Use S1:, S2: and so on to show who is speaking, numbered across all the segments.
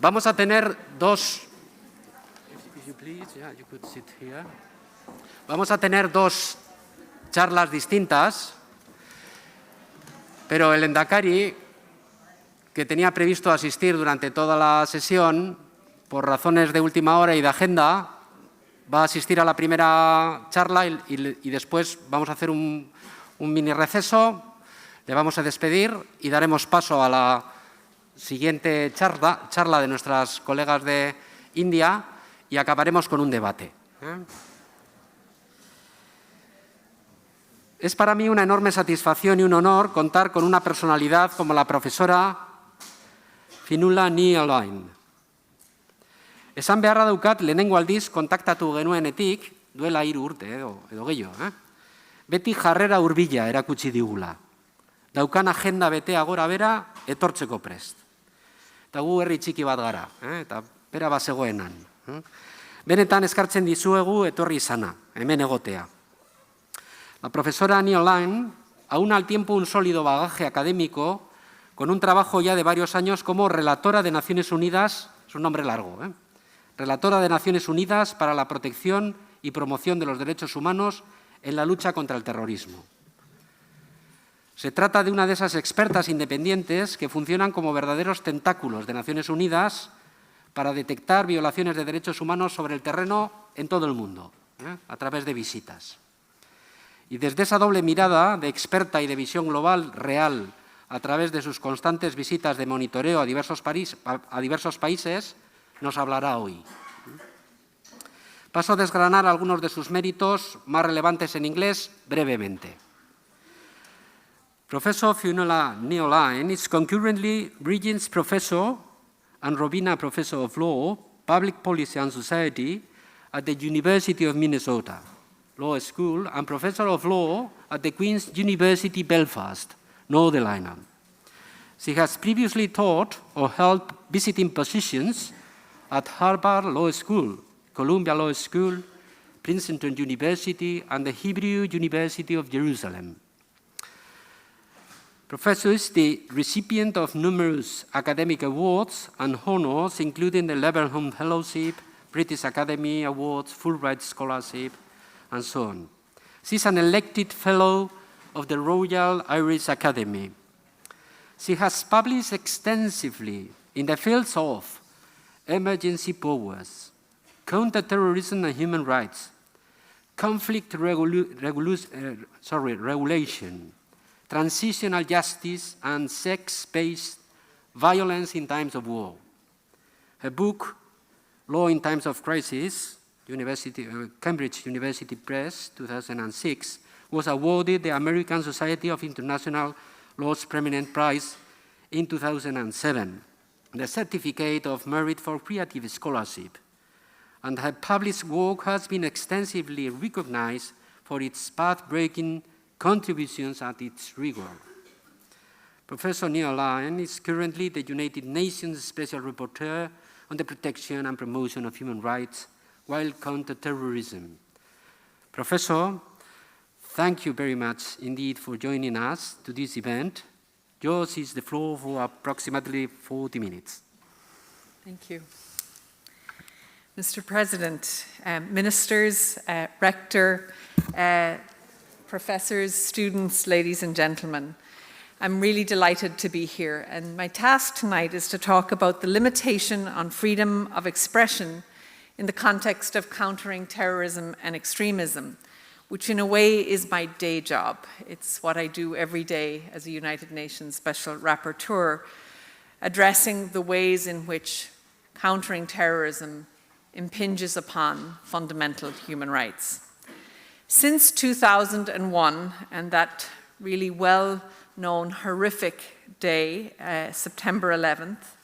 S1: Vamos a tener dos charlas distintas, pero el Lehendakari, que tenía previsto asistir durante toda la sesión, por razones de última hora y de agenda, va a asistir a la primera charla y después vamos a hacer un mini receso, le vamos a despedir y daremos paso a la siguiente charla de nuestras colegas de India y acabaremos con un debate. Es para mí una enorme satisfacción y un honor contar con una personalidad como la profesora Fionnuala Ní Aoláin. Esan beharra daukat lehenengo aldiz kontaktatu genuenetik, duela 3 urte edo gehiago, beti jarrera hurbila erakutsi digula. Daukan agenda betea gora bera etortzeko prest. Eta gu herri txiki bat gara, eta bera bazegoenan. Benetan eskartzen dizuegu etorri izana, hemen egotea. La profesora Ní Aoláin aúna al tiempo un sólido bagaje académico con un trabajo ya de varios años como Relatora de Naciones Unidas, es un nombre largo, Relatora de Naciones Unidas para la protección y promoción de los derechos humanos en la lucha contra el terrorismo. Se trata de una de esas expertas independientes que funcionan como verdaderos tentáculos de Naciones Unidas para detectar violaciones de derechos humanos sobre el terreno en todo el mundo, a través de visitas. Y desde esa doble mirada de experta y de visión global real a través de sus constantes visitas de monitoreo a diversos países, nos hablará hoy. Paso a desgranar algunos de sus méritos más relevantes en inglés brevemente. Professor Fionnuala Ní Aoláin is concurrently Regents Professor and Robina Professor of Law, Public Policy and Society at the University of Minnesota Law School and Professor of Law at the Queen's University Belfast, Northern Ireland. She has previously taught or held visiting positions at Harvard Law School, Columbia Law School, Princeton University, and the Hebrew University of Jerusalem. Professor is the recipient of numerous academic awards and honors, including the Leverhulme Fellowship, British Academy Awards, Fulbright Scholarship, and so on. She's an elected Fellow of the Royal Irish Academy. She has published extensively in the fields of emergency powers, counter-terrorism and human rights, conflict regulation, transitional justice, and sex-based violence in times of war. Her book, Law in Times of Crisis, Cambridge University Press, 2006, was awarded the American Society of International Law's Preeminent Prize in 2007, the Certificate of Merit for Creative Scholarship, and her published work has been extensively recognized for its path-breaking contributions and its rigor. Professor Ní Aoláin is currently the United Nations Special Rapporteur on the protection and promotion of human rights while counter-terrorism. Professor, thank you very much indeed for joining us to this event. Yours is the floor for approximately 40 minutes.
S2: Thank you. Mr. President, ministers, rector, professors, students, ladies and gentlemen, I'm really delighted to be here, and my task tonight is to talk about the limitation on freedom of expression in the context of countering terrorism and extremism, which in a way is my day job. It's what I do every day as a United Nations Special Rapporteur, addressing the ways in which countering terrorism impinges upon fundamental human rights. Since 2001, and that really well-known horrific day, September 11th,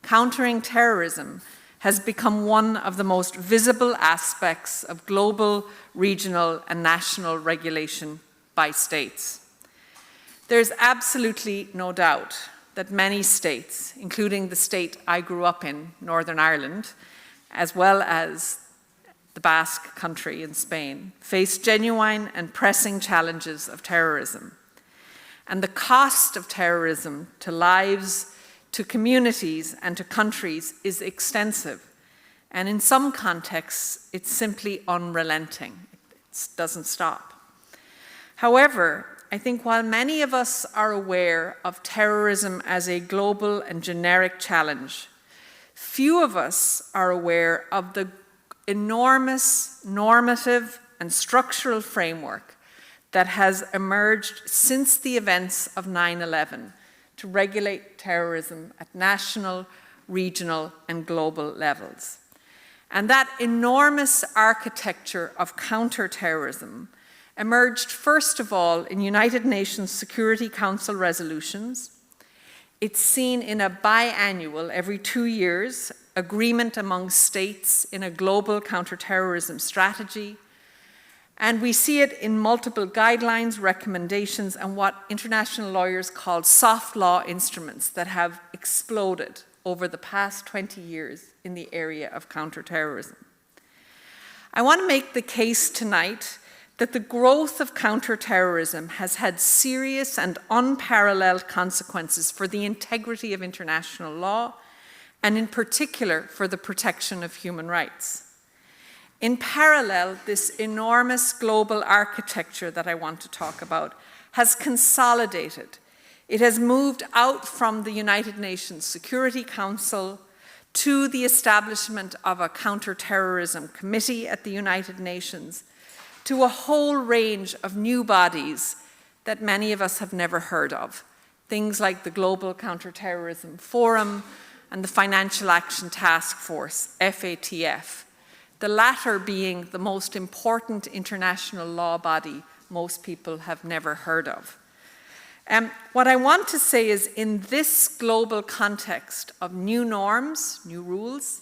S2: countering terrorism has become one of the most visible aspects of global, regional, and national regulation by states. There's absolutely no doubt that many states, including the state I grew up in, Northern Ireland, as well as the Basque Country in Spain, face genuine and pressing challenges of terrorism. And the cost of terrorism to lives, to communities and to countries is extensive. And in some contexts, it's simply unrelenting. It doesn't stop. However, I think while many of us are aware of terrorism as a global and generic challenge, few of us are aware of the enormous normative and structural framework that has emerged since the events of 9/11 to regulate terrorism at national, regional, and global levels. And that enormous architecture of counterterrorism emerged first of all in United Nations Security Council resolutions. It's seen in a biannual, every 2 years, agreement among states in a global counterterrorism strategy. And we see it in multiple guidelines, recommendations, and what international lawyers call soft law instruments that have exploded over the past 20 years in the area of counterterrorism. I want to make the case tonight that the growth of counterterrorism has had serious and unparalleled consequences for the integrity of international law, and in particular for the protection of human rights. In parallel, this enormous global architecture that I want to talk about has consolidated. It has moved out from the United Nations Security Council to the establishment of a counterterrorism committee at the United Nations, to a whole range of new bodies that many of us have never heard of. Things like the Global Counterterrorism Forum and the Financial Action Task Force, FATF, the latter being the most important international law body most people have never heard of. What I want to say is, in this global context of new norms, new rules,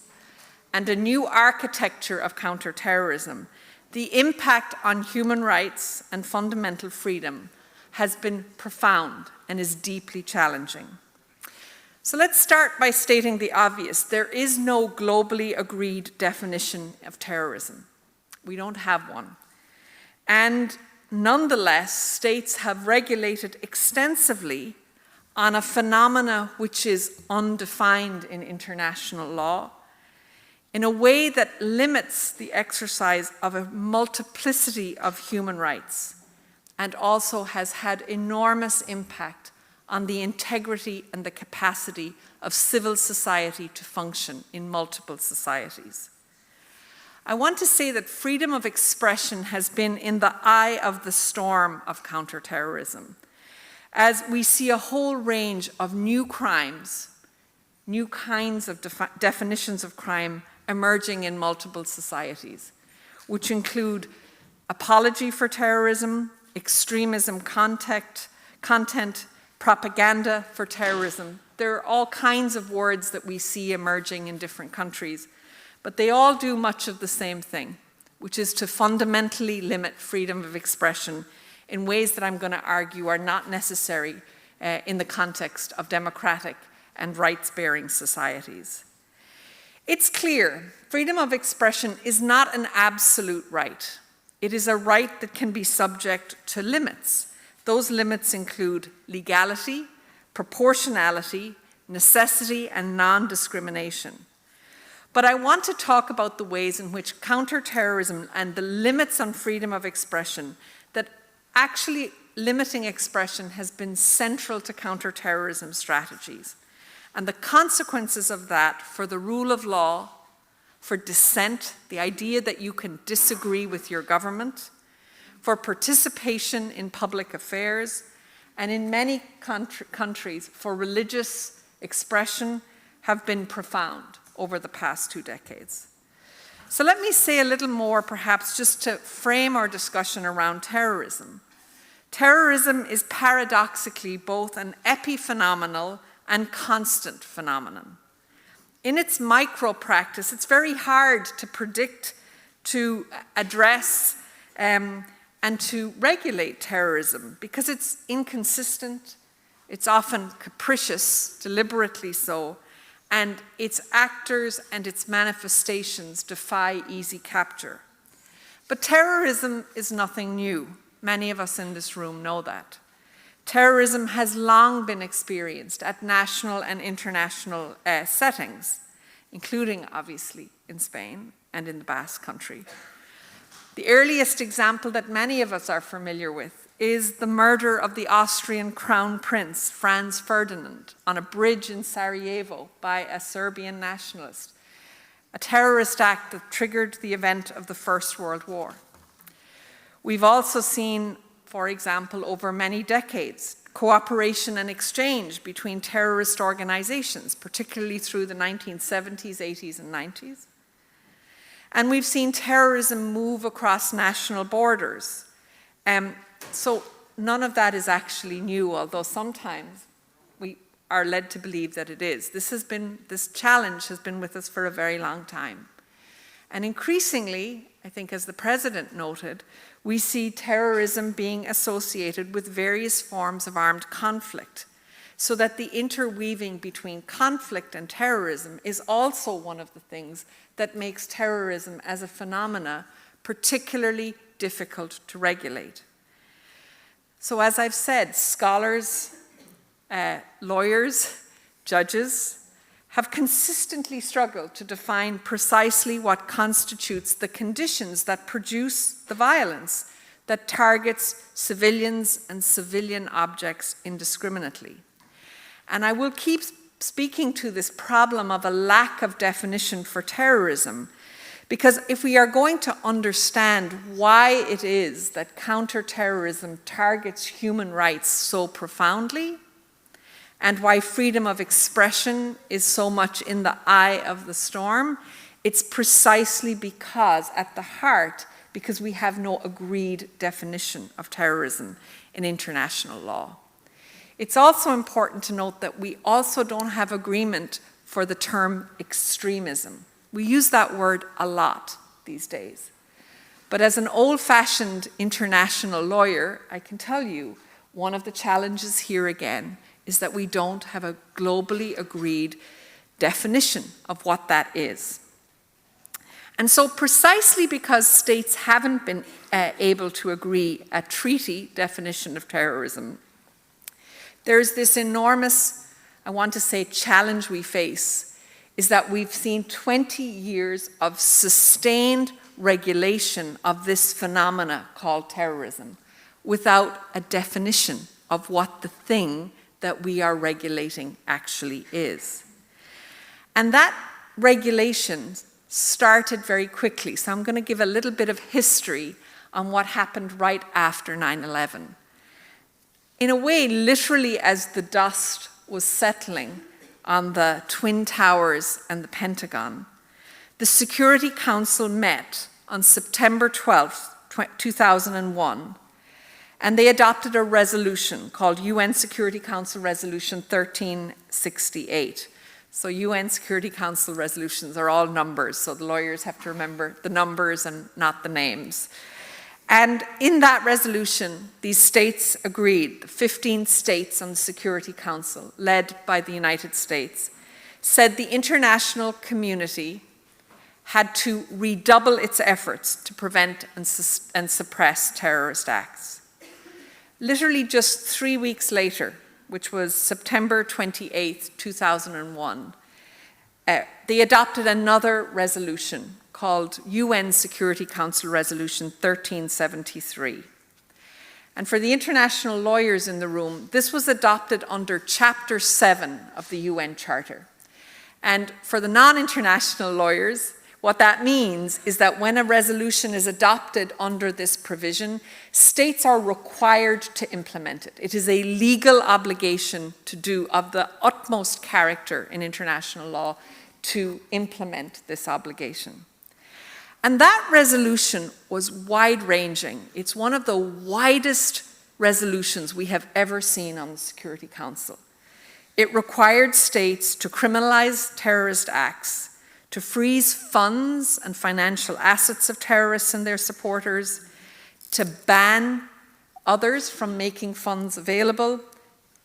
S2: and a new architecture of counterterrorism, the impact on human rights and fundamental freedom has been profound and is deeply challenging. So let's start by stating the obvious. There is no globally agreed definition of terrorism. We don't have one. And nonetheless, states have regulated extensively on a phenomena which is undefined in international law, in a way that limits the exercise of a multiplicity of human rights, and also has had enormous impact on the integrity and the capacity of civil society to function in multiple societies. I want to say that freedom of expression has been in the eye of the storm of counterterrorism, as we see a whole range of new crimes, new kinds of definitions of crime emerging in multiple societies, which include apology for terrorism, extremism content, propaganda for terrorism. There are all kinds of words that we see emerging in different countries, but they all do much of the same thing, which is to fundamentally limit freedom of expression in ways that I'm going to argue are not necessary in the context of democratic and rights-bearing societies. It's clear, freedom of expression is not an absolute right. It is a right that can be subject to limits. Those limits include legality, proportionality, necessity, and non-discrimination. But I want to talk about the ways in which counterterrorism and the limits on freedom of expression, that actually limiting expression has been central to counterterrorism strategies, and the consequences of that for the rule of law, for dissent, the idea that you can disagree with your government, for participation in public affairs, and in many countries for religious expression have been profound over the past 2 decades. So let me say a little more, perhaps, just to frame our discussion around terrorism. Terrorism is paradoxically both an epiphenomenal and constant phenomenon. In its micro-practice, it's very hard to predict, to address, and to regulate terrorism because it's inconsistent, it's often capricious, deliberately so, and its actors and its manifestations defy easy capture. But terrorism is nothing new. Many of us in this room know that. Terrorism has long been experienced at national and international settings, including, obviously, in Spain and in the Basque Country. The earliest example that many of us are familiar with is the murder of the Austrian Crown Prince, Franz Ferdinand, on a bridge in Sarajevo by a Serbian nationalist, a terrorist act that triggered the event of the First World War. We've also seen, for example, over many decades, cooperation and exchange between terrorist organizations, particularly through the 1970s, 80s, and 90s. And we've seen terrorism move across national borders. So none of that is actually new, although sometimes we are led to believe that it is. This challenge has been with us for a very long time. And increasingly, I think as the President noted, we see terrorism being associated with various forms of armed conflict, so that the interweaving between conflict and terrorism is also one of the things that makes terrorism as a phenomena particularly difficult to regulate. So as I've said, scholars, lawyers, judges have consistently struggled to define precisely what constitutes the conditions that produce the violence that targets civilians and civilian objects indiscriminately. And I will keep speaking to this problem of a lack of definition for terrorism, because if we are going to understand why it is that counterterrorism targets human rights so profoundly, and why freedom of expression is so much in the eye of the storm, it's precisely because, at the heart, because we have no agreed definition of terrorism in international law. It's also important to note that we also don't have agreement for the term extremism. We use that word a lot these days. But as an old-fashioned international lawyer, I can tell you one of the challenges here again is that we don't have a globally agreed definition of what that is. And so precisely because states haven't been able to agree a treaty definition of terrorism, there's this enormous, I want to say, challenge we face, is that we've seen 20 years of sustained regulation of this phenomena called terrorism without a definition of what the thing that we are regulating actually is. And that regulation started very quickly. So I'm going to give a little bit of history on what happened right after 9/11. In a way, literally as the dust was settling on the Twin Towers and the Pentagon, the Security Council met on September 12th, 2001, and they adopted a resolution called UN Security Council Resolution 1368. So UN Security Council resolutions are all numbers, so the lawyers have to remember the numbers and not the names. And in that resolution, these states agreed, the 15 states on the Security Council, led by the United States, said the international community had to redouble its efforts to prevent and suppress terrorist acts. Literally just 3 weeks later, which was September 28th, 2001, they adopted another resolution called UN Security Council Resolution 1373. And for the international lawyers in the room, this was adopted under Chapter 7 of the UN Charter. And for the non-international lawyers, what that means is that when a resolution is adopted under this provision, states are required to implement it. It is a legal obligation to do, of the utmost character in international law, to implement this obligation. And that resolution was wide-ranging. It's one of the widest resolutions we have ever seen on the Security Council. It required states to criminalize terrorist acts, to freeze funds and financial assets of terrorists and their supporters, to ban others from making funds available,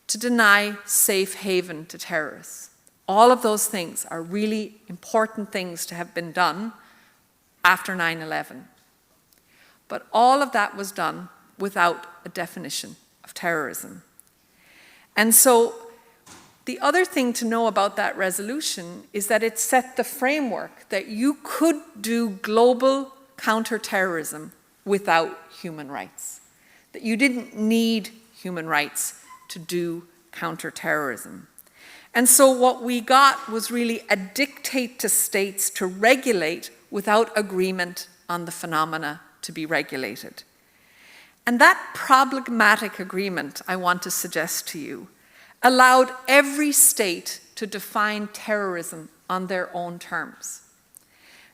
S2: to deny safe haven to terrorists. All of those things are really important things to have been done after 9/11. But all of that was done without a definition of terrorism. And so the other thing to know about that resolution is that it set the framework that you could do global counterterrorism without human rights, that you didn't need human rights to do counterterrorism. And so what we got was really a dictate to states to regulate without agreement on the phenomena to be regulated. And that problematic agreement, I want to suggest to you, allowed every state to define terrorism on their own terms,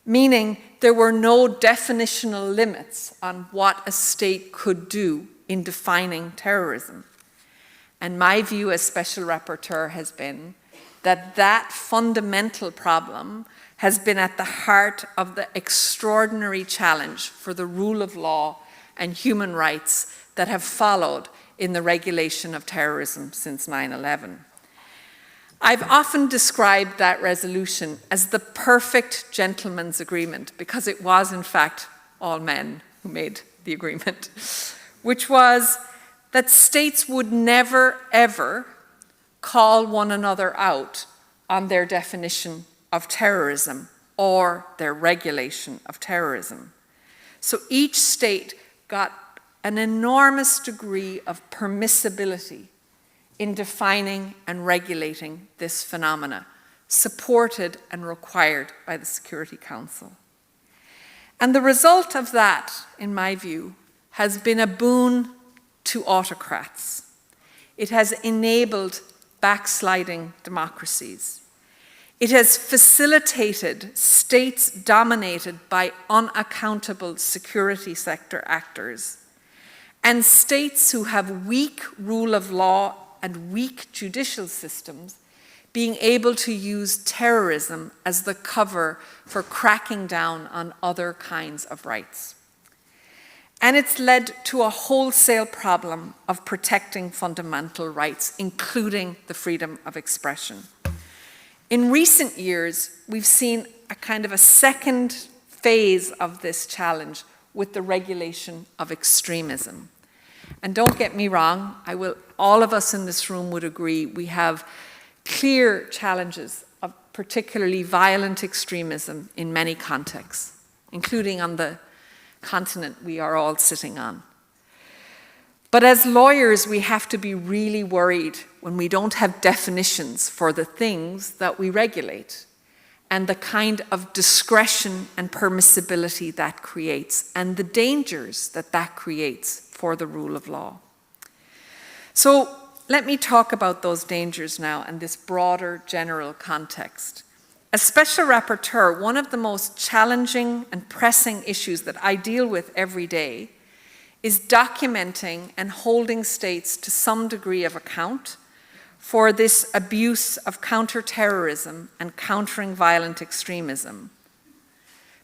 S2: meaning there were no definitional limits on what a state could do in defining terrorism. And my view as Special Rapporteur has been that that fundamental problem has been at the heart of the extraordinary challenge for the rule of law and human rights that have followed in the regulation of terrorism since 9/11. I've often described that resolution as the perfect gentleman's agreement because it was, in fact, all men who made the agreement, which was that states would never, ever call one another out on their definition of terrorism or their regulation of terrorism. So each state got an enormous degree of permissibility in defining and regulating this phenomena, supported and required by the Security Council. And the result of that, in my view, has been a boon to autocrats. It has enabled backsliding democracies. It has facilitated states dominated by unaccountable security sector actors and states who have weak rule of law and weak judicial systems being able to use terrorism as the cover for cracking down on other kinds of rights. And it's led to a wholesale problem of protecting fundamental rights, including the freedom of expression. In recent years, we've seen a kind of a second phase of this challenge with the regulation of extremism. And don't get me wrong, all of us in this room would agree we have clear challenges of particularly violent extremism in many contexts, including on the continent we are all sitting on. But as lawyers, we have to be really worried when we don't have definitions for the things that we regulate and the kind of discretion and permissibility that creates and the dangers that that creates for the rule of law. So let me talk about those dangers now and this broader general context. As Special Rapporteur, one of the most challenging and pressing issues that I deal with every day is documenting and holding states to some degree of account for this abuse of counterterrorism and countering violent extremism,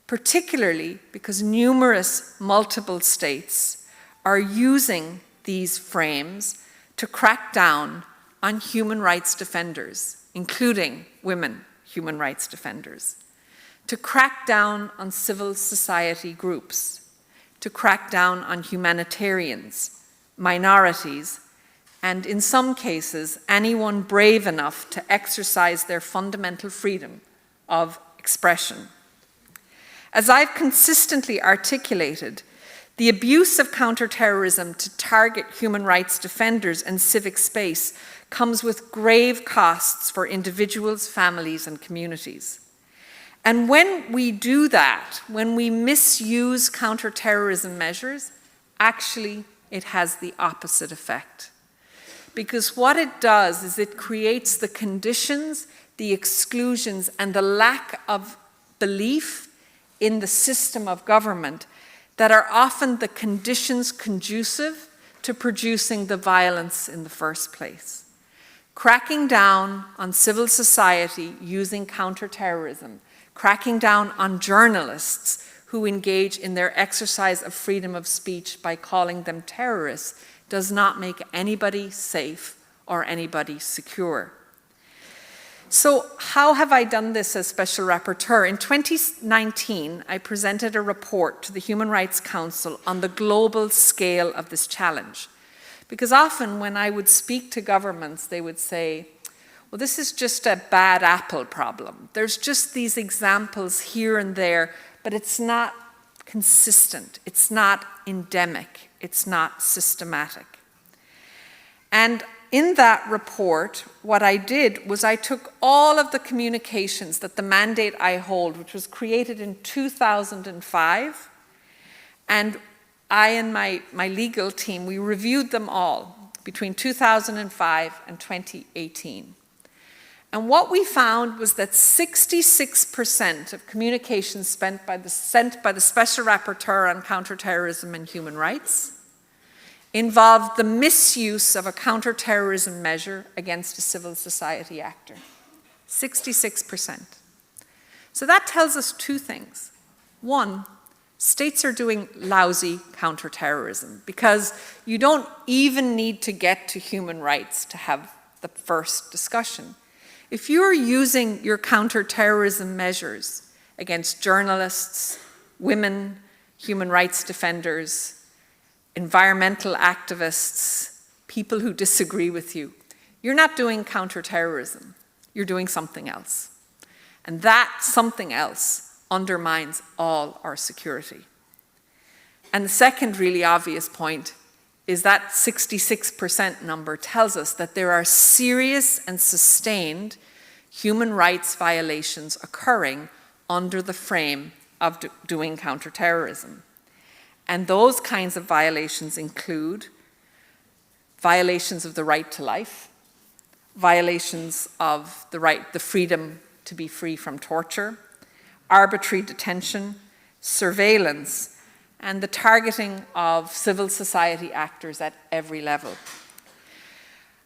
S2: particularly because numerous multiple states are using these frames to crack down on human rights defenders, including women human rights defenders, to crack down on civil society groups, to crack down on humanitarians, minorities, and in some cases, anyone brave enough to exercise their fundamental freedom of expression. As I've consistently articulated, the abuse of counterterrorism to target human rights defenders and civic space comes with grave costs for individuals, families, and communities. And when we do that, when we misuse counterterrorism measures, actually it has the opposite effect. Because what it does is it creates the conditions, the exclusions, and the lack of belief in the system of government that are often the conditions conducive to producing the violence in the first place. Cracking down on civil society using counterterrorism, cracking down on journalists who engage in their exercise of freedom of speech by calling them terrorists does not make anybody safe or anybody secure. So how have I done this as Special Rapporteur? In 2019, I presented a report to the Human Rights Council on the global scale of this challenge, Because often when I would speak to governments, they would say, well, this is just a bad apple problem. There's just these examples here and there, but it's not consistent. It's not endemic. It's not systematic. And in that report, what I did was I took all of the communications that the mandate I hold, which was created in 2005, and I and my legal team, we reviewed them all between 2005 and 2018. And what we found was that 66% of communications sent by the Special Rapporteur on Counterterrorism and Human Rights involved the misuse of a counterterrorism measure against a civil society actor. 66%. So that tells us two things. One, states are doing lousy counterterrorism because you don't even need to get to human rights to have the first discussion. If you're using your counterterrorism measures against journalists, women, human rights defenders, environmental activists, people who disagree with you, you're not doing counterterrorism. You're doing something else. And that something else undermines all our security. And the second really obvious point is that 66% number tells us that there are serious and sustained human rights violations occurring under the frame of doing counterterrorism. And those kinds of violations include violations of the right to life, violations of the freedom to be free from torture, arbitrary detention, surveillance, and the targeting of civil society actors at every level.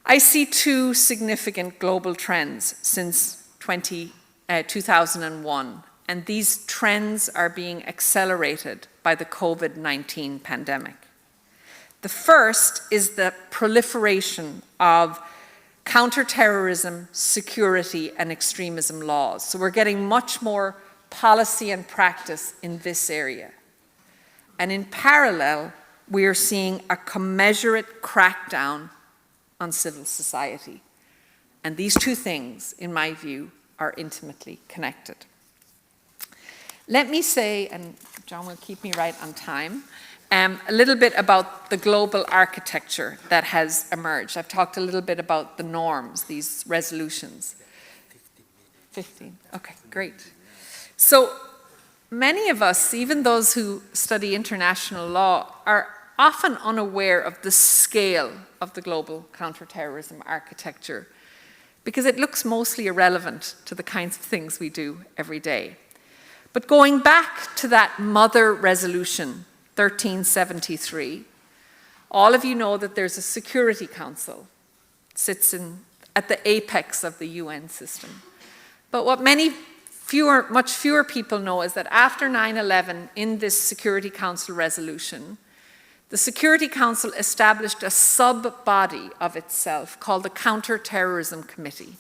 S2: I see two significant global trends since 2001, and these trends are being accelerated by the COVID-19 pandemic. The first is the proliferation of counterterrorism, security, and extremism laws. So we're getting much more policy and practice in this area. And in parallel, we are seeing a commensurate crackdown on civil society. And these two things, in my view, are intimately connected. Let me say, and John will keep me right on time, a little bit about the global architecture that has emerged. I've talked a little bit about the norms, these resolutions. 15, okay, great. So many of us, even those who study international law, are often unaware of the scale of the global counterterrorism architecture because it looks mostly irrelevant to the kinds of things we do every day. But going back to that mother resolution, 1373, all of you know that there's a Security Council. It sits at the apex of the UN system. But what much fewer people know is that after 9/11, in this Security Council resolution, the Security Council established a sub-body of itself called the Counterterrorism Committee.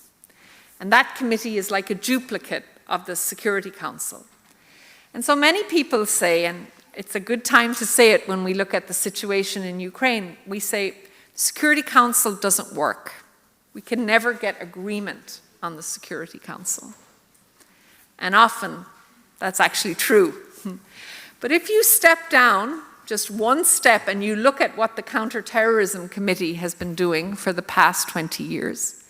S2: And that committee is like a duplicate of the Security Council. And so many people say, and it's a good time to say it when we look at the situation in Ukraine, we say, the Security Council doesn't work. We can never get agreement on the Security Council. And often, that's actually true. But if you step down just one step and you look at what the Counterterrorism Committee has been doing for the past 20 years,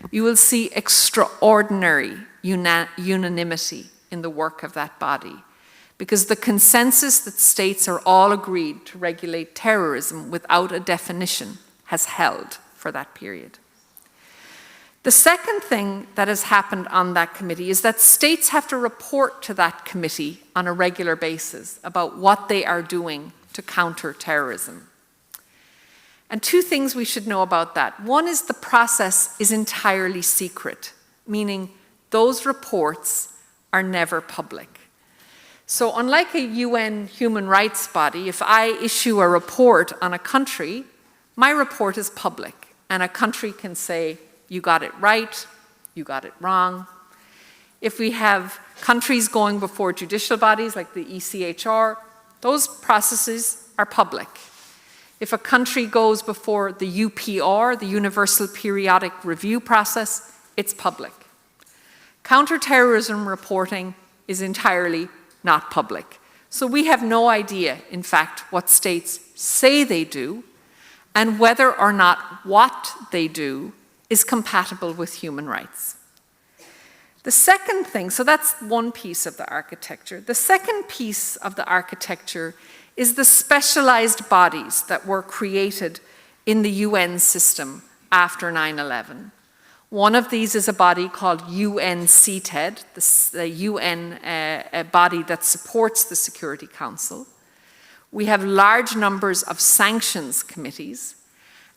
S2: you will see extraordinary unanimity in the work of that body. Because the consensus that states are all agreed to regulate terrorism without a definition has held for that period. The second thing that has happened on that committee is that states have to report to that committee on a regular basis about what they are doing to counter terrorism. And two things we should know about that. One is the process is entirely secret, meaning those reports are never public. So unlike a UN human rights body, if I issue a report on a country, my report is public, and a country can say, you got it right, you got it wrong. If we have countries going before judicial bodies like the ECHR, those processes are public. If a country goes before the UPR, the Universal Periodic Review process, it's public. Counterterrorism reporting is entirely not public. So we have no idea, in fact, what states say they do and whether or not what they do is compatible with human rights. The second thing, so that's one piece of the architecture. The second piece of the architecture is the specialized bodies that were created in the UN system after 9/11. One of these is a body called UNCTED, the UN body that supports the Security Council. We have large numbers of sanctions committees.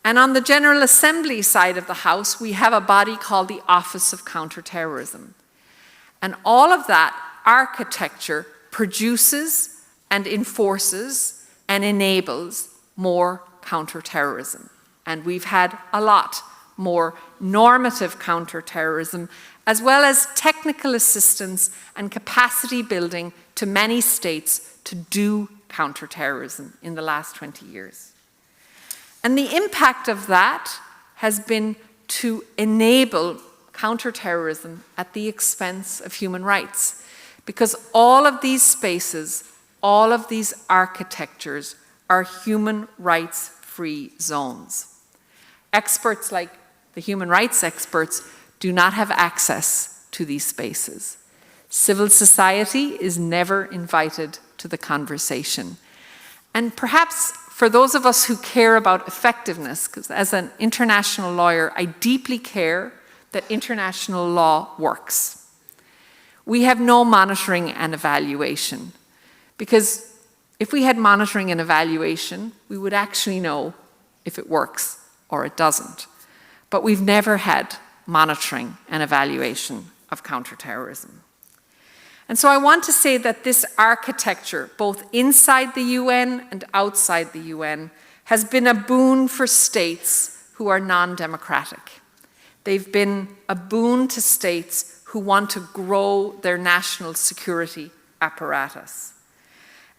S2: And on the General Assembly side of the House, we have a body called the Office of Counterterrorism. And all of that architecture produces and enforces and enables more counterterrorism. And we've had a lot more normative counterterrorism, as well as technical assistance and capacity building to many states to do counterterrorism in the last 20 years. And the impact of that has been to enable counterterrorism at the expense of human rights, because all of these spaces, all of these architectures are human rights-free zones. Experts like the human rights experts do not have access to these spaces. Civil society is never invited to the conversation. And perhaps for those of us who care about effectiveness, because as an international lawyer, I deeply care that international law works. We have no monitoring and evaluation, because if we had monitoring and evaluation, we would actually know if it works or it doesn't. But we've never had monitoring and evaluation of counterterrorism. And so I want to say that this architecture, both inside the UN and outside the UN, has been a boon for states who are non-democratic. They've been a boon to states who want to grow their national security apparatus.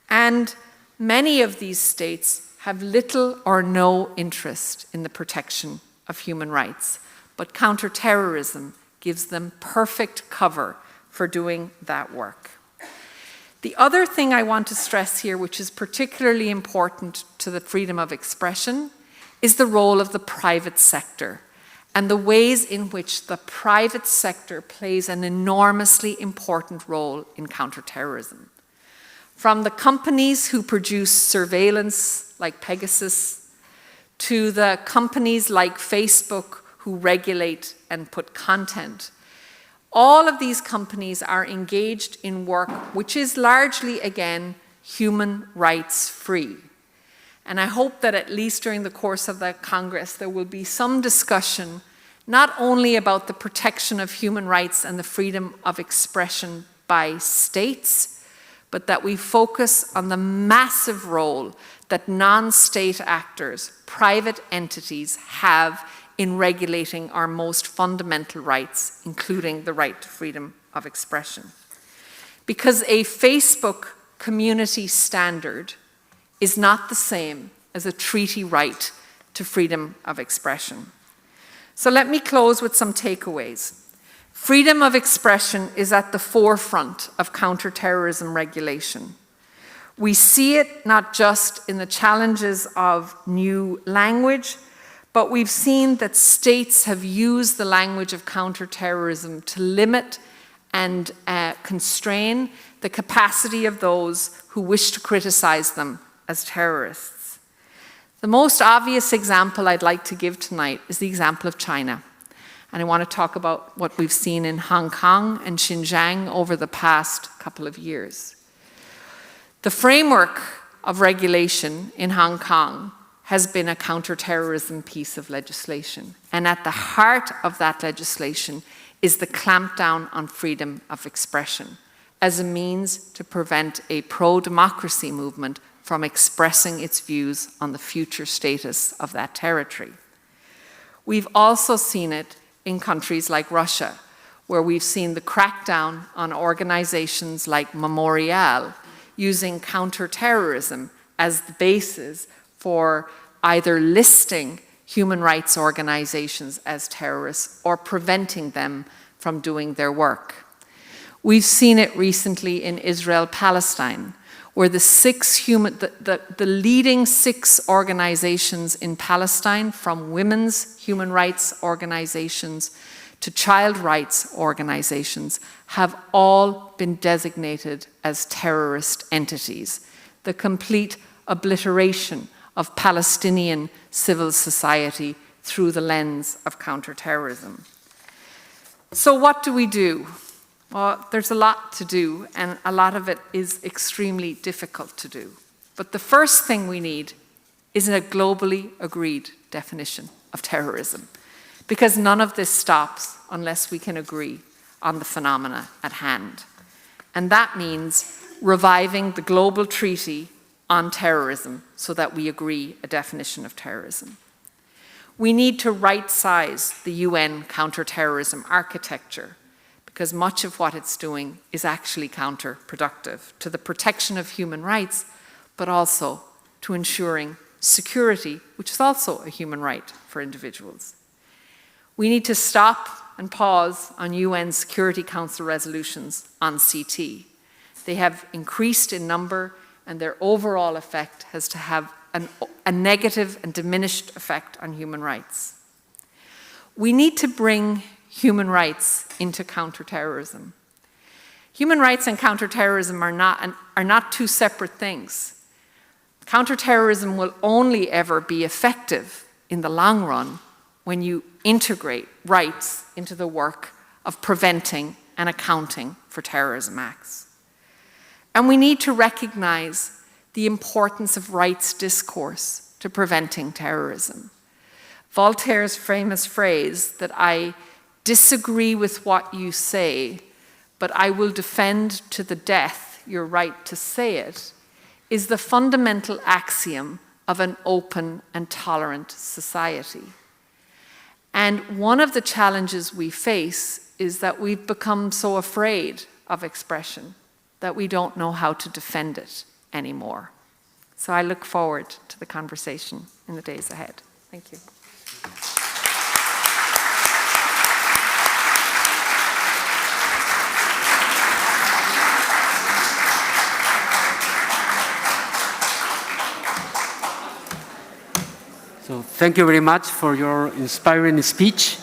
S2: And many of these states have little or no interest in the protection of human rights, but counterterrorism gives them perfect cover for doing that work. The other thing I want to stress here, which is particularly important to the freedom of expression, is the role of the private sector and the ways in which the private sector plays an enormously important role in counterterrorism. From the companies who produce surveillance like Pegasus, to the companies like Facebook who regulate and put content, all of these companies are engaged in work which is largely, again, human rights free. And I hope that at least during the course of the Congress there will be some discussion not only about the protection of human rights and the freedom of expression by states, but that we focus on the massive role that non-state actors, private entities, have in regulating our most fundamental rights, including the right to freedom of expression. Because a Facebook community standard is not the same as a treaty right to freedom of expression. So let me close with some takeaways. Freedom of expression is at the forefront of counterterrorism regulation. We see it not just in the challenges of new language, but we've seen that states have used the language of counterterrorism to limit and constrain the capacity of those who wish to criticize them as terrorists. The most obvious example I'd like to give tonight is the example of China. And I want to talk about what we've seen in Hong Kong and Xinjiang over the past couple of years. The framework of regulation in Hong Kong has been a counterterrorism piece of legislation. And at the heart of that legislation is the clampdown on freedom of expression as a means to prevent a pro-democracy movement from expressing its views on the future status of that territory. We've also seen it in countries like Russia, where we've seen the crackdown on organizations like Memorial using counterterrorism as the basis for either listing human rights organizations as terrorists or preventing them from doing their work. We've seen it recently in Israel-Palestine, where the leading 6 organizations in Palestine, from women's human rights organizations to child rights organizations, have all been designated as terrorist entities. The complete obliteration of Palestinian civil society through the lens of counterterrorism. So what do we do? Well, there's a lot to do, and a lot of it is extremely difficult to do. But the first thing we need is a globally agreed definition of terrorism, because none of this stops unless we can agree on the phenomena at hand. And that means reviving the global treaty on terrorism so that we agree a definition of terrorism. We need to right-size the UN counterterrorism architecture, because much of what it's doing is actually counterproductive to the protection of human rights, but also to ensuring security, which is also a human right for individuals. We need to stop and pause on UN Security Council resolutions on CT. They have increased in number, and their overall effect has to have a negative and diminished effect on human rights. We need to bring human rights into counterterrorism. Human rights and counterterrorism are not two separate things. Counterterrorism will only ever be effective in the long run when you integrate rights into the work of preventing and accounting for terrorism acts. And we need to recognize the importance of rights discourse to preventing terrorism. Voltaire's famous phrase that I disagree with what you say, but I will defend to the death your right to say it, is the fundamental axiom of an open and tolerant society. And one of the challenges we face is that we've become so afraid of expression that we don't know how to defend it anymore. So I look forward to the conversation in the days ahead. Thank you.
S1: So thank you very much for your inspiring speech.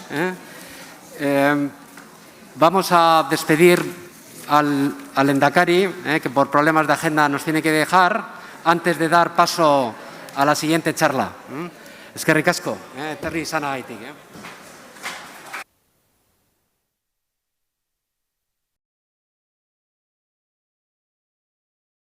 S1: Vamos a despedir al Lehendakari, que por problemas de agenda nos tiene que dejar, antes de dar paso a la siguiente charla. Eskerrik asko, etorri izana gaitik.